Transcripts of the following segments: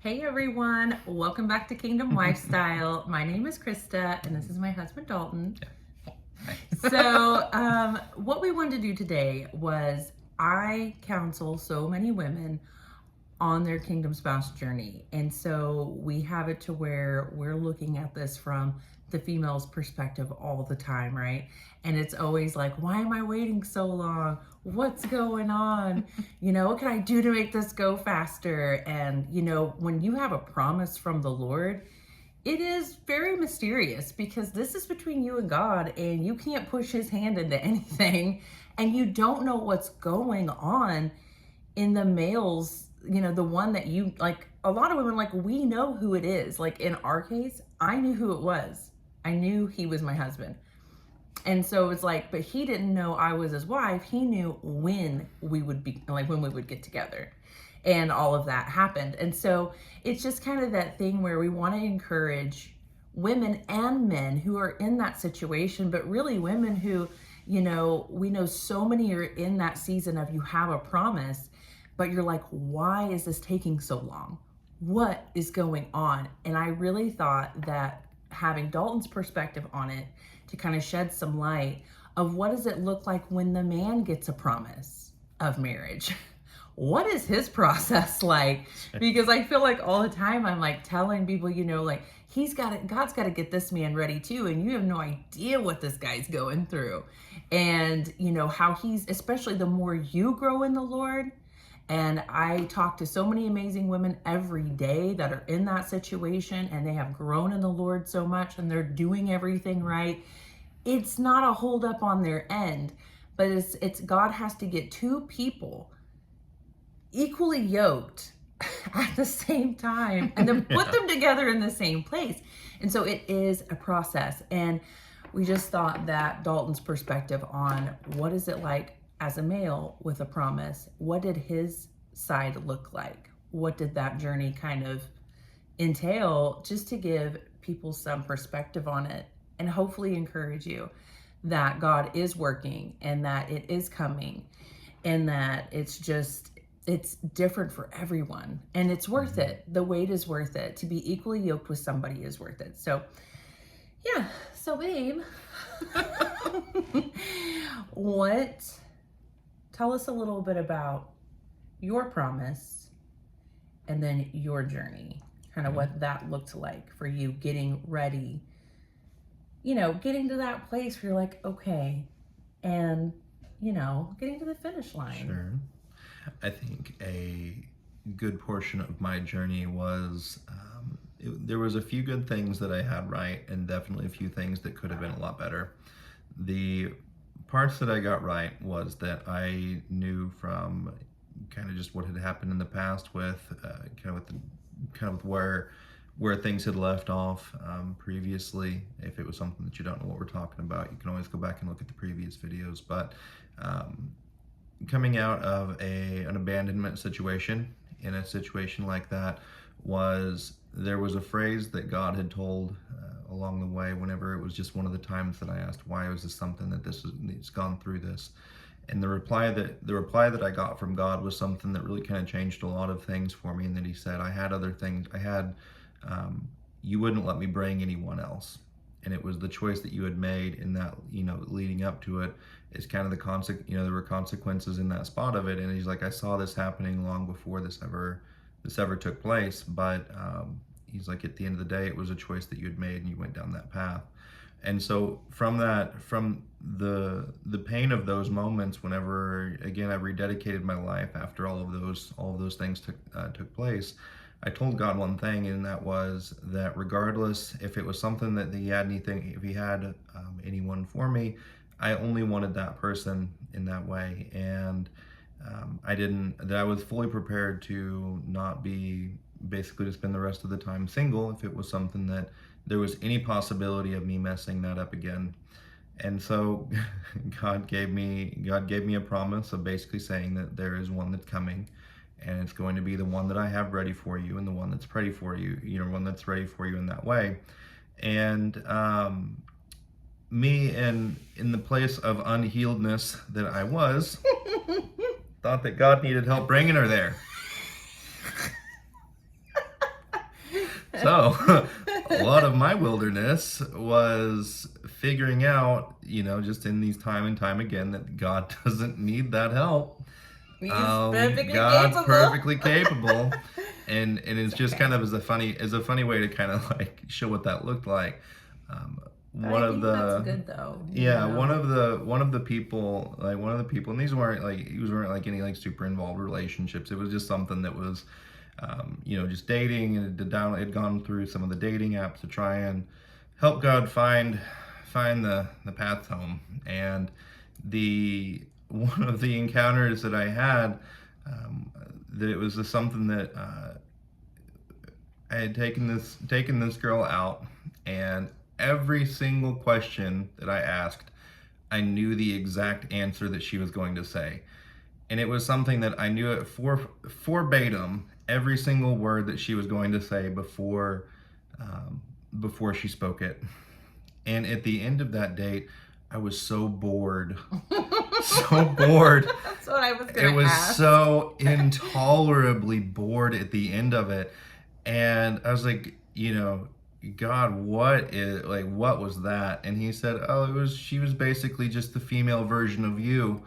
Hey everyone, welcome back to Kingdom Lifestyle. My name is Krista and this is my husband Dalton. So, what we wanted to do today was I counsel so many women on their kingdom spouse journey. And so we have it to where we're looking at this from the female's perspective all the time, right? And it's always like, why am I waiting so long? What's going on? What can I do to make this go faster? And, when you have a promise from the Lord, it is very mysterious because this is between you and God and you can't push his hand into anything and you don't know what's going on in the males, the one that you like. A lot of women, like, we know who it is. Like in our case, I knew who it was. I knew he was my husband. And so it's like, but he didn't know I was his wife. He knew when we would be, like, when we would get together. And all of that happened. And so it's just kind of that thing where we want to encourage women and men who are in that situation, but really women who, we know so many are in that season of you have a promise, but you're like, why is this taking so long? What is going on? And I really thought that having Dalton's perspective on it to kind of shed some light of what does it look like when the man gets a promise of marriage? What is his process like? Because I feel like all the time I'm like telling people, like God's got to get this man ready too. And you have no idea what this guy's going through. And how he's, especially the more you grow in the Lord. And I talk to so many amazing women every day that are in that situation and they have grown in the Lord so much and they're doing everything right. It's not a hold up on their end, but it's God has to get two people equally yoked at the same time and then put them together in the same place. And so it is a process. And we just thought that Dalton's perspective on what is it like as a male with a promise, what did his side look like? What did that journey kind of entail, just to give people some perspective on it and hopefully encourage you that God is working and that it is coming and that it's different for everyone and it's worth it. The wait is worth it. To be equally yoked with somebody is worth it. So yeah, so babe, tell us a little bit about your promise and then your journey, kind of what that looked like for you getting ready, getting to that place where you're like, okay, and, getting to the finish line. Sure. I think a good portion of my journey was, there was a few good things that I had right and definitely a few things that could have been a lot better. The parts that I got right was that I knew from kind of just what had happened in the past with where things had left off previously. If it was something that you don't know what we're talking about, you can always go back and look at the previous videos. But coming out of an abandonment situation, in a situation like that, there was a phrase that God had told along the way whenever it was just one of the times that I asked, why was this something that it's gone through this? And the reply that I got from God was something that really kind of changed a lot of things for me. And that he said, I had other things. You wouldn't let me bring anyone else. And it was the choice that you had made in that, leading up to it is kind of there were consequences in that spot of it. And he's like, I saw this happening long before this ever took place. But he's like, at the end of the day, it was a choice that you had made and you went down that path. And so from the pain of those moments, whenever again I rededicated my life after all of those things took place, I told God one thing, and that was that regardless if it was something that if he had anyone for me, I only wanted that person in that way. And I was fully prepared to not be, basically to spend the rest of the time single if it was something that there was any possibility of me messing that up again. And so God gave me a promise of basically saying that there is one that's coming, and it's going to be the one that I have ready for you, and the one that's ready for you, one that's ready for you in that way. And me, in the place of unhealedness that I was, thought that God needed help bringing her there. So a lot of my wilderness was figuring out, just in these time and time again, that God doesn't need that help. He's perfectly God's capable. perfectly capable, and it's just kind of as a funny way to kind of like show what that looked like. One I of think the that's good though. Yeah, one of the people, and these weren't like any like super involved relationships. It was just something that was, just dating, and it had gone through some of the dating apps to try and help God find the path home. And the one of the encounters that I had, that it was just something that I had taken this girl out, and every single question that I asked, I knew the exact answer that she was going to say. And it was something that I knew it verbatim, every single word that she was going to say before she spoke it. And at the end of that date, I was so bored. So bored. That's what I was It going to was ask. so intolerably bored at the end of it. And I was like, God, what was that? And he said, oh, she was basically just the female version of you.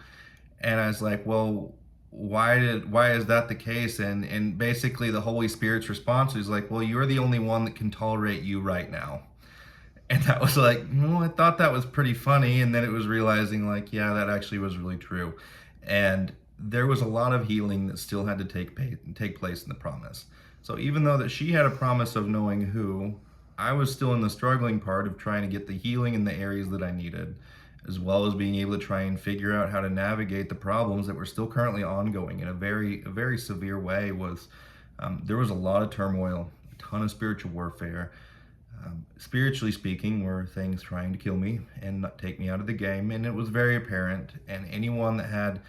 And I was like, well, why is that the case? And basically the Holy Spirit's response was like, well, you're the only one that can tolerate you right now. And that was like, I thought that was pretty funny. And then it was realizing like, yeah, that actually was really true. And there was a lot of healing that still had to take place in the promise. So even though that she had a promise of knowing who, I was still in the struggling part of trying to get the healing in the areas that I needed, as well as being able to try and figure out how to navigate the problems that were still currently ongoing in a very severe way. There was a lot of turmoil, a ton of spiritual warfare. Spiritually speaking, were things trying to kill me and not take me out of the game, and it was very apparent. And anyone that had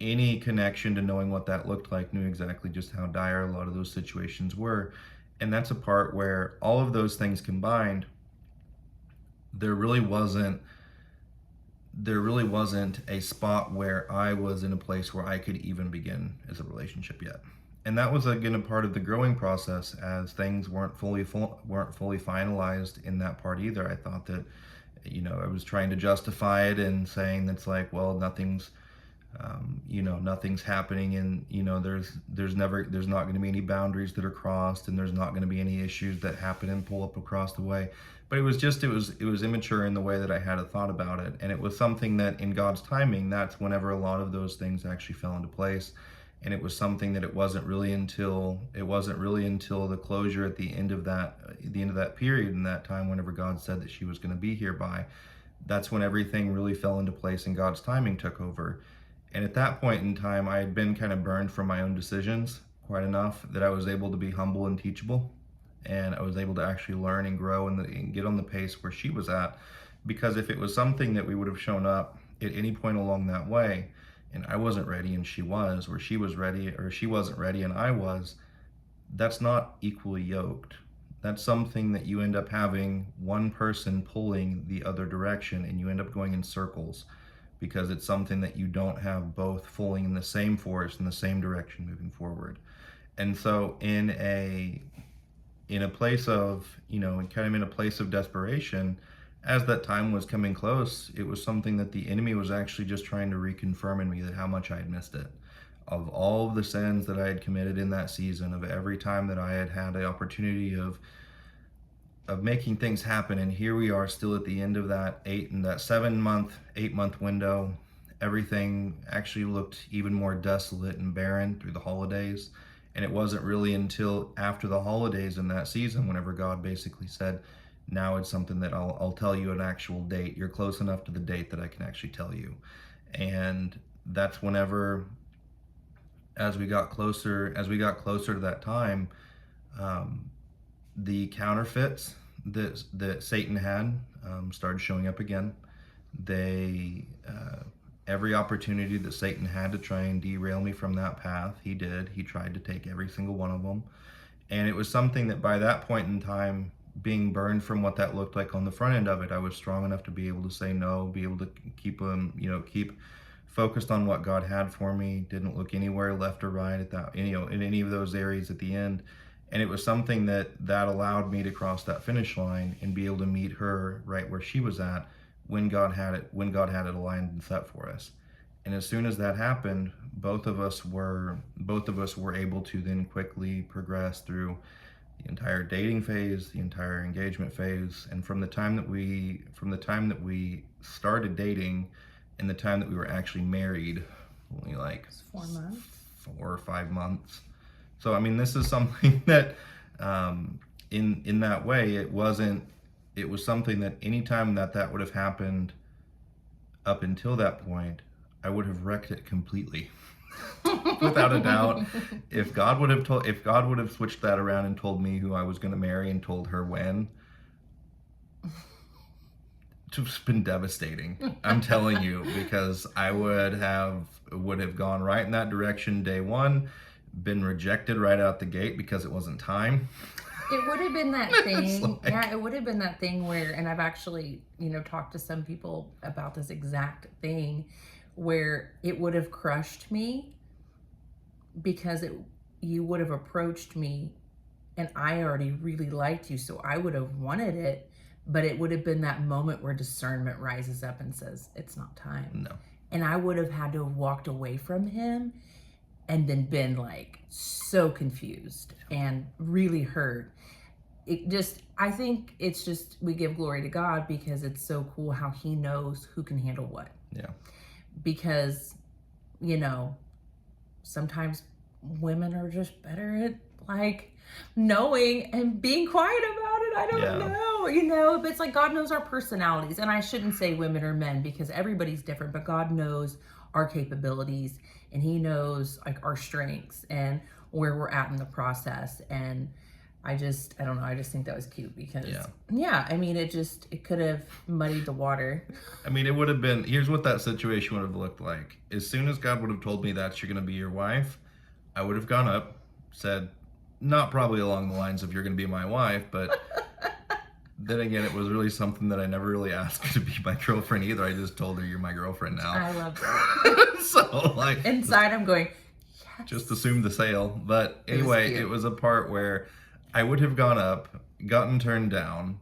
any connection to knowing what that looked like knew exactly just how dire a lot of those situations were. And that's a part where all of those things combined, there really wasn't a spot where I was in a place where I could even begin as a relationship yet. And that was again a part of the growing process, as things weren't fully finalized in that part either. I thought that, I was trying to justify it and saying that's like, well, nothing's happening, and there's not going to be any boundaries that are crossed, and there's not going to be any issues that happen and pull up across the way. But it was immature in the way that I had a thought about it, and it was something that in God's timing, that's whenever a lot of those things actually fell into place. And it was something that it wasn't really until the closure at the end of that period, in that time whenever God said that she was going to be here by, that's when everything really fell into place and God's timing took over. And at that point in time, I had been kind of burned from my own decisions quite enough that I was able to be humble and teachable, and I was able to actually learn and grow and get on the pace where she was at. Because if it was something that we would have shown up at any point along that way, and I wasn't ready and she was, or she was ready or she wasn't ready and I was, that's not equally yoked. That's something that you end up having one person pulling the other direction, and you end up going in circles, because it's something that you don't have both pulling in the same force in the same direction moving forward. And so in a place of, kind of in a place of desperation, as that time was coming close, it was something that the enemy was actually just trying to reconfirm in me that how much I had missed it. Of all of the sins that I had committed in that season, of every time that I had had the opportunity of making things happen, and here we are still at the end of that 8-month window. Everything actually looked even more desolate and barren through the holidays. And it wasn't really until after the holidays in that season, whenever God basically said, now it's something that I'll tell you an actual date. You're close enough to the date that I can actually tell you. And that's whenever, as we got closer to that time, the counterfeits that Satan had started showing up again. Every opportunity that Satan had to try and derail me from that path, he did. He tried to take every single one of them. And it was something that by that point in time, being burned from what that looked like on the front end of it, I was strong enough to be able to say no, be able to keep focused on what God had for me, didn't look anywhere left or right at that, in any of those areas at the end. And it was something that allowed me to cross that finish line and be able to meet her right where she was at when God had it aligned and set for us. And as soon as that happened, both of us were able to then quickly progress through the entire dating phase, the entire engagement phase, and from the time that we started dating and the time that we were actually married, only like 4 months, 4 or 5 months. So I mean, this is something that in that way, it was something that anytime that would have happened up until that point, I would have wrecked it completely. Without a doubt. If God would have switched that around and told me who I was going to marry and told her when, it's just been devastating. I'm telling you, because I would have gone right in that direction day one, been rejected right out the gate because it wasn't time. It would have been that thing. Yeah, it would have been that thing where, and I've actually, talked to some people about this exact thing, where it would have crushed me because you would have approached me and I already really liked you, so I would have wanted it, but it would have been that moment where discernment rises up and says, it's not time. No. And I would have had to have walked away from him and then been like so confused and really hurt. I think it's just, we give glory to God because it's so cool how he knows who can handle what. Yeah. Because, sometimes women are just better at like knowing and being quiet about it. I don't know, but it's like God knows our personalities. And I shouldn't say women or men because everybody's different, but God knows our capabilities and he knows like our strengths and where we're at in the process. And I don't know. I just think that was cute because, I mean, it could have muddied the water. I mean, it would have been, here's what that situation would have looked like. As soon as God would have told me that you're going to be your wife, I would have gone up, said, not probably along the lines of you're going to be my wife, but then again, it was really something that I never really asked her to be my girlfriend either. I just told her you're my girlfriend now. I love that. So like. Inside I'm going, yes. Just assume the sale. But anyway, it was a part where I would have gone up, gotten turned down,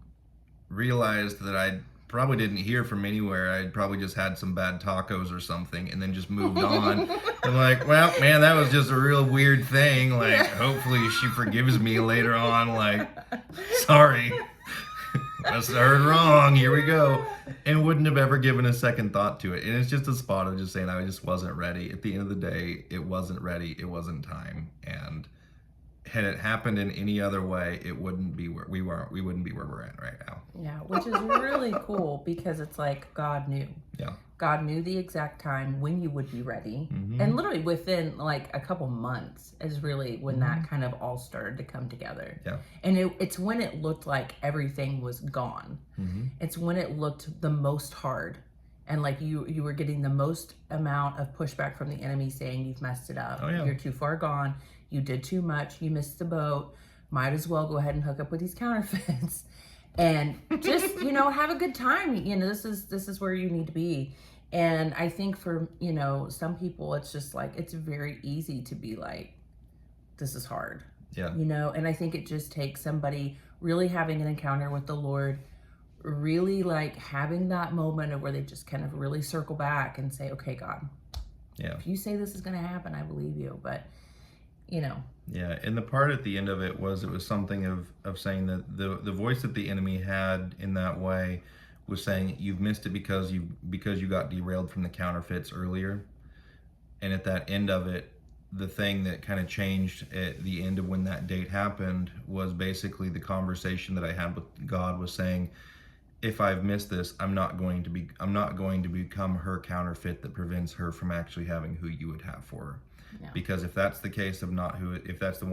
realized that I probably didn't hear from anywhere. I'd probably just had some bad tacos or something and then just moved on. And like, well, man, that was just a real weird thing. Like, hopefully she forgives me later on. Like, sorry. Must have heard wrong. Here we go. And wouldn't have ever given a second thought to it. And it's just a spot of just saying I just wasn't ready. At the end of the day, it wasn't ready. It wasn't time. And had it happened in any other way, it wouldn't be where we wouldn't be where we're at right now. Yeah, which is really cool because it's like God knew. Yeah. God knew the exact time when you would be ready. Mm-hmm. And literally within like a couple months is really when that kind of all started to come together. Yeah. And it's when it looked like everything was gone. Mm-hmm. It's when it looked the most hard. And like you were getting the most amount of pushback from the enemy saying you've messed it up. Oh, yeah. You're too far gone. You did too much. You missed the boat. Might as well go ahead and hook up with these counterfeits and just, have a good time. This is where you need to be. And I think for, some people, it's just like, it's very easy to be like, this is hard. Yeah. And I think it just takes somebody really having an encounter with the Lord, really like having that moment of where they just kind of really circle back and say, okay, God, if you say this is going to happen, I believe you. But Yeah, and the part at the end of it was something of saying that the voice that the enemy had in that way was saying you've missed it because you got derailed from the counterfeits earlier. And at that end of it, the thing that kind of changed at the end of when that date happened was basically the conversation that I had with God was saying, if I've missed this, I'm not going to become her counterfeit that prevents her from actually having who you would have for her. Yeah. Because if that's the case of if that's the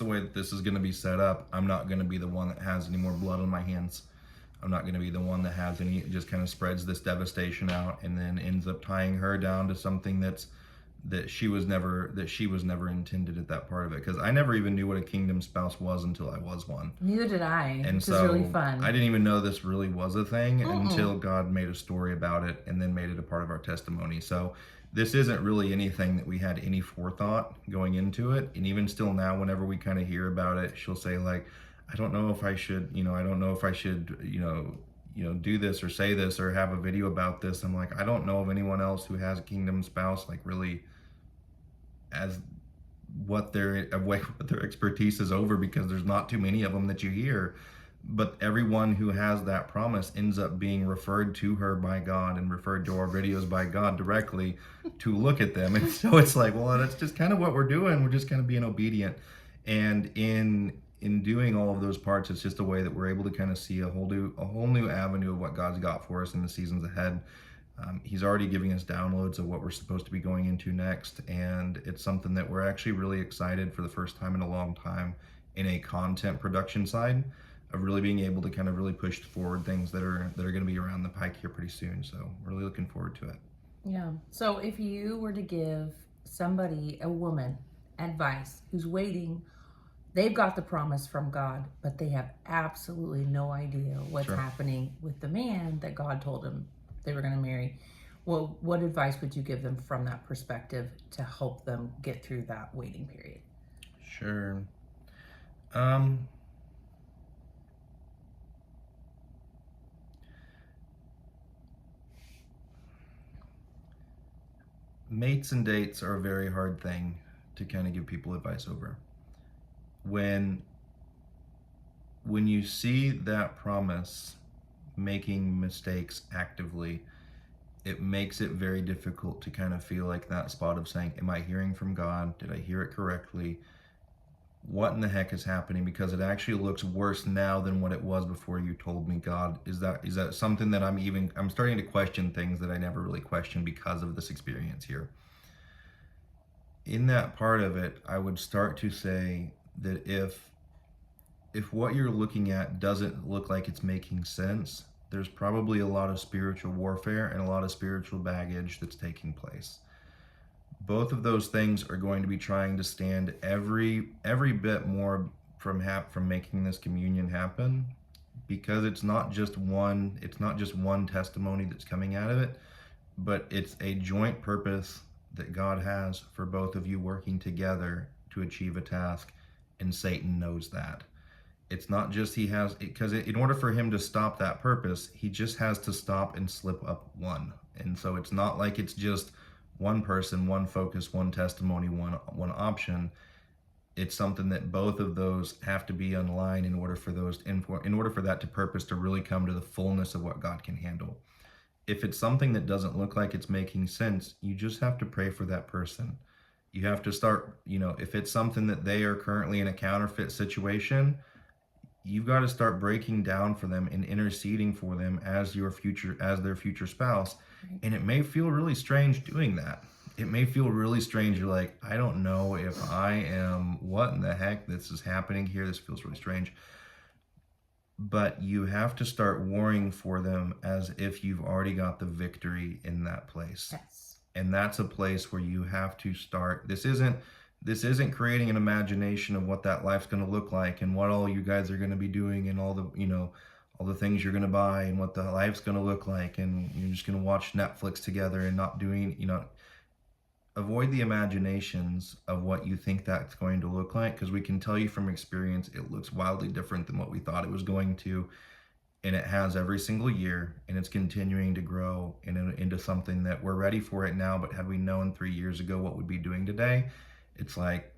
way that this is going to be set up, I'm not going to be the one that has any more blood on my hands. I'm not going to be the one that has just kind of spreads this devastation out and then ends up tying her down to something that she was never intended at that part of it. Because I never even knew what a kingdom spouse was until I was one. Neither did I. And so it's really fun. I didn't even know this really was a thing until God made a story about it and then made it a part of our testimony. So this isn't really anything that we had any forethought going into it. And even still now, whenever we kind of hear about it, she'll say like, I don't know if I should, I don't know if I should, do this or say this or have a video about this. I'm like, I don't know of anyone else who has a kingdom spouse, like really as what their expertise is over, because there's not too many of them that you hear. But everyone who has that promise ends up being referred to her by God and referred to our videos by God directly to look at them. And so it's like, well, that's just kind of what we're doing. We're just kind of being obedient. And in doing all of those parts, it's just a way that we're able to kind of see a whole new avenue of what God's got for us in the seasons ahead. He's already giving us downloads of what we're supposed to be going into next, and it's something that we're actually really excited for the first time in a long time in a content production side of really being able to kind of really push forward things that are going to be around the pike here pretty soon. So really looking forward to it. Yeah. So if you were to give somebody, a woman, advice who's waiting, they've got the promise from God, but they have absolutely no idea what's Sure. happening with the man that God told them they were going to marry. Well, what advice would you give them from that perspective to help them get through that waiting period? Sure. Mates and dates are a very hard thing to kind of give people advice over. When you see that promise making mistakes actively, it makes it very difficult to kind of feel like that spot of saying, am I hearing from God? Did I hear it correctly? What in the heck is happening? Because it actually looks worse now than what it was before you told me. God, is that something that I'm starting to question things that I never really questioned because of this experience here. In that part of it, I would start to say that if what you're looking at doesn't look like it's making sense, there's probably a lot of spiritual warfare and a lot of spiritual baggage that's taking place. Both of those things are going to be trying to stand every bit more from making this communion happen, because it's not just one testimony that's coming out of it, but it's a joint purpose that God has for both of you working together to achieve a task, and Satan knows that. It's not just because in order for him to stop that purpose, he just has to stop and slip up one. And so it's not like it's just one person, one focus, one testimony, one option. It's something that both of those have to be in line in order for that to purpose to really come to the fullness of what God can handle. If it's something that doesn't look like it's making sense, you just have to pray for that person. You have to start, if it's something that they are currently in a counterfeit situation, you've got to start breaking down for them and interceding for them as their future spouse. Right. And it may feel really strange doing that. It may feel really strange. You're like, I don't know if what in the heck this is happening here. This feels really strange. But you have to start warring for them as if you've already got the victory in that place. Yes. And that's a place where you have to start. This isn't creating an imagination of what that life's going to look like and what all you guys are going to be doing and all the things you're going to buy and what the life's going to look like, and you're just going to watch Netflix together and not doing, avoid the imaginations of what you think that's going to look like, because we can tell you from experience it looks wildly different than what we thought it was going to. And it has every single year, and it's continuing to grow into something that we're ready for it now. But had we known 3 years ago what we'd be doing today, it's like,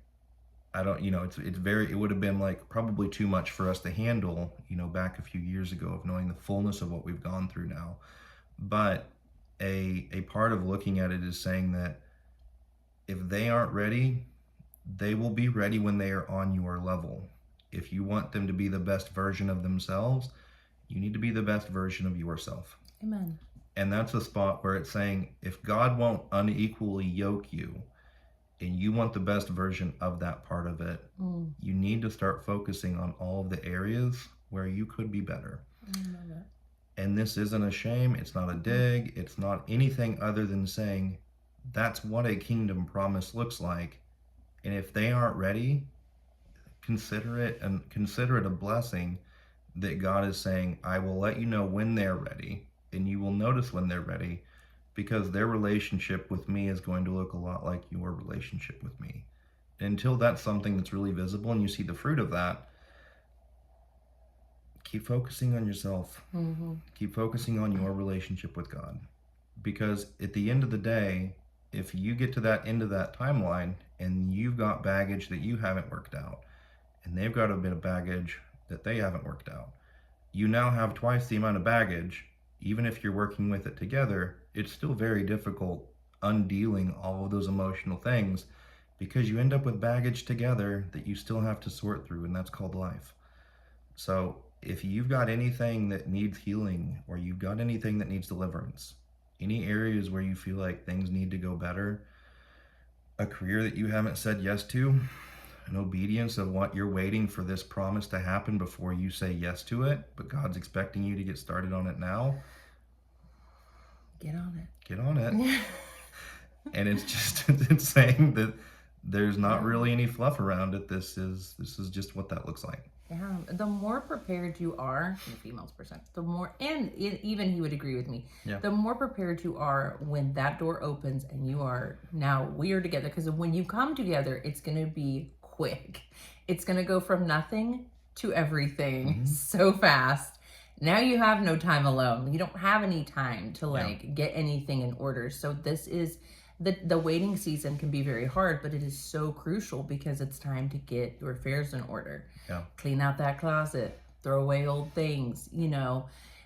it would have been like probably too much for us to handle, back a few years ago, of knowing the fullness of what we've gone through now. But a part of looking at it is saying that if they aren't ready, they will be ready when they are on your level. If you want them to be the best version of themselves, you need to be the best version of yourself. Amen. And that's a spot where it's saying, if God won't unequally yoke you, and you want the best version of that part of it, you need to start focusing on all of the areas where you could be better. I love it. And this isn't a shame. It's not a dig. It's not anything other than saying that's what a kingdom promise looks like. And if they aren't ready, consider it a blessing that God is saying, I will let you know when they're ready, and you will notice when they're ready. because their relationship with me is going to look a lot like your relationship with me. And until that's something that's really visible and you see the fruit of that, keep focusing on yourself. Mm-hmm. Keep focusing on your relationship with God. Because at the end of the day, if you get to that end of that timeline and you've got baggage that you haven't worked out, and they've got a bit of baggage that they haven't worked out, you now have twice the amount of baggage. Even if you're working with it together, it's still very difficult undealing all of those emotional things, because you end up with baggage together that you still have to sort through, and that's called life. So if you've got anything that needs healing, or you've got anything that needs deliverance, any areas where you feel like things need to go better, a career that you haven't said yes to, an obedience of what you're waiting for this promise to happen before you say yes to it, but God's expecting you to get started on it now, Get on it. get on it. And it's just it's saying that there's not really any fluff around it. This is just what that looks like. Yeah, the more prepared you are, the females percent, the more, and even he would agree with me, Yeah. the more prepared you are when that door opens and you are, now we are together. Because when you come together, it's going to be quick. It's going to go from nothing to everything so fast. Now you have no time alone. You don't have any time to get anything in order. So this is, the waiting season can be very hard, but it is so crucial because it's time to get your affairs in order. Yeah. Clean out that closet, throw away old things,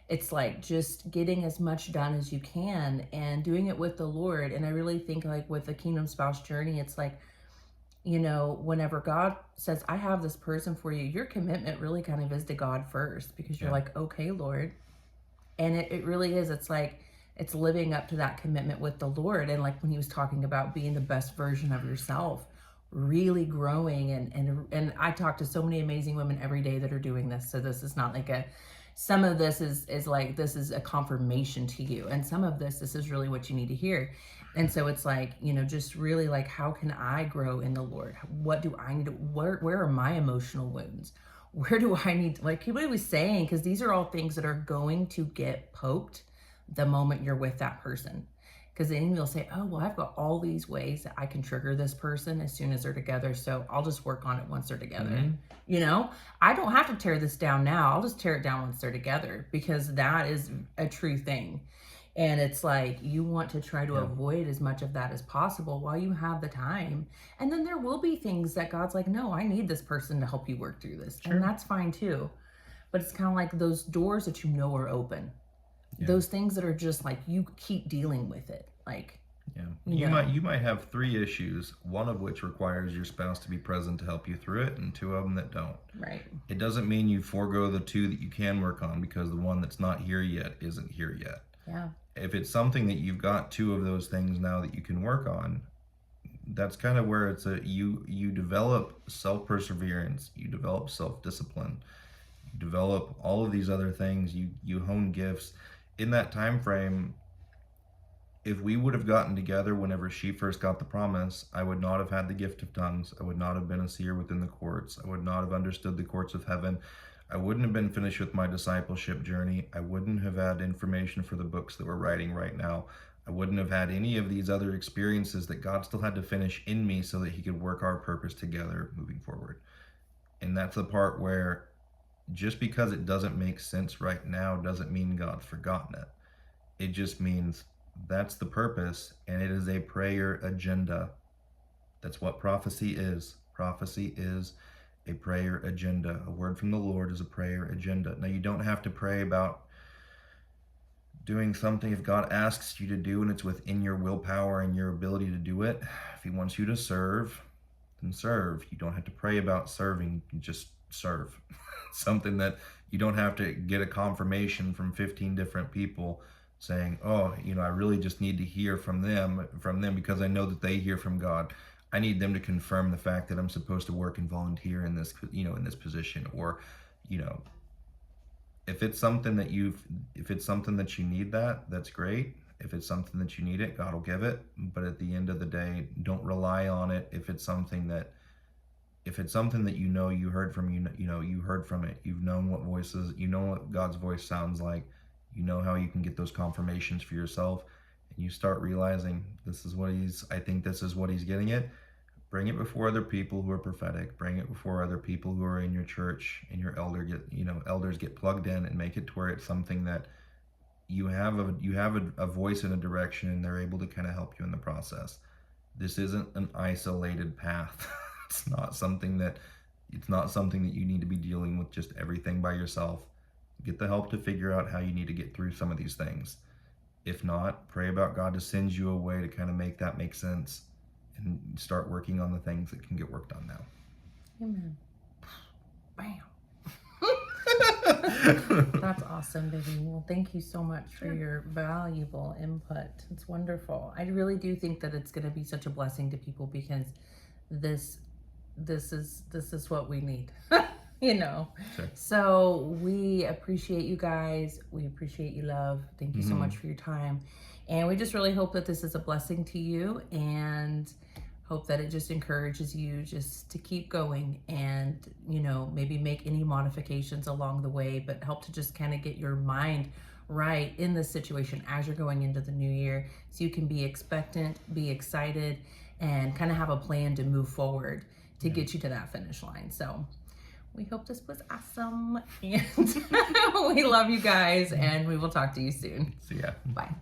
it's like just getting as much done as you can and doing it with the Lord. And I really think, like, with the Kingdom Spouse journey, it's like, whenever God says, I have this person for you, your commitment really kind of is to God first, because you're like, okay, Lord. And it really is. It's like, it's living up to that commitment with the Lord. And like when he was talking about being the best version of yourself, really growing. And I talk to so many amazing women every day that are doing this. So this is not like some of this is like, this is a confirmation to you. And some of this is really what you need to hear. And so it's like, just really like, how can I grow in the Lord? What do I need to, where are my emotional wounds? Where do I need, like he was saying, because these are all things that are going to get poked the moment you're with that person. Because the enemy will say, oh, well, I've got all these ways that I can trigger this person as soon as they're together, so I'll just work on it once they're together. I don't have to tear this down now. I'll just tear it down once they're together, because that is a true thing. And it's like, you want to try to avoid as much of that as possible while you have the time. And then there will be things that God's like, no, I need this person to help you work through this. Sure. And that's fine too. But it's kind of like those doors that are open. Yeah. Those things that are just like, you keep dealing with it. Like, you might have 3 issues, one of which requires your spouse to be present to help you through it, and 2 of them that don't. Right. It doesn't mean you forego the 2 that you can work on because the one that's not here yet isn't here yet. Yeah. If it's something that you've got 2 of those things now that you can work on, that's kind of where it's you develop self-perseverance, you develop self-discipline, you develop all of these other things, you hone gifts. In that time frame, if we would have gotten together whenever she first got the promise, I would not have had the gift of tongues. I would not have been a seer within the courts. I would not have understood the courts of heaven. I wouldn't have been finished with my discipleship journey. I wouldn't have had information for the books that we're writing right now. I wouldn't have had any of these other experiences that God still had to finish in me so that he could work our purpose together moving forward. And that's the part where just because it doesn't make sense right now doesn't mean God's forgotten it. It just means that's the purpose, and it is a prayer agenda. That's what prophecy is. Prophecy is a prayer agenda. A word from the Lord is a prayer agenda. Now, you don't have to pray about doing something if God asks you to do and it's within your willpower and your ability to do it. If he wants you to serve, then serve. You don't have to pray about serving, just serve. Something that you don't have to get a confirmation from 15 different people saying, oh, I really just need to hear from them because I know that they hear from God. I need them to confirm the fact that I'm supposed to work and volunteer in this, in this position. Or, if it's something that you need, that's great. If it's something that you need it, God will give it. But at the end of the day, don't rely on it. If it's something that you heard from, you heard from it. You've known what voices, what God's voice sounds like. You know how you can get those confirmations for yourself, and you start realizing I think this is what he's getting at, bring it before other people who are prophetic, bring it before other people who are in your church, and your elders get plugged in, and make it to where it's something that you have a voice in a direction, and they're able to kind of help you in the process. This isn't an isolated path. It's not something that you need to be dealing with just everything by yourself. Get the help to figure out how you need to get through some of these things. If not, pray about God to send you a way to kind of make that make sense, and start working on the things that can get worked on now. Amen. Bam. That's awesome, Vivi. Well, thank you so much for your valuable input. It's wonderful. I really do think that it's going to be such a blessing to people, because this is what we need. Sure. So we appreciate you guys. We appreciate you, love. Thank you so much for your time. And we just really hope that this is a blessing to you, and hope that it just encourages you just to keep going, and, maybe make any modifications along the way, but help to just kind of get your mind right in this situation as you're going into the new year, so you can be expectant, be excited, and kind of have a plan to move forward to get you to that finish line. So we hope this was awesome, and we love you guys, and we will talk to you soon. See ya. Bye.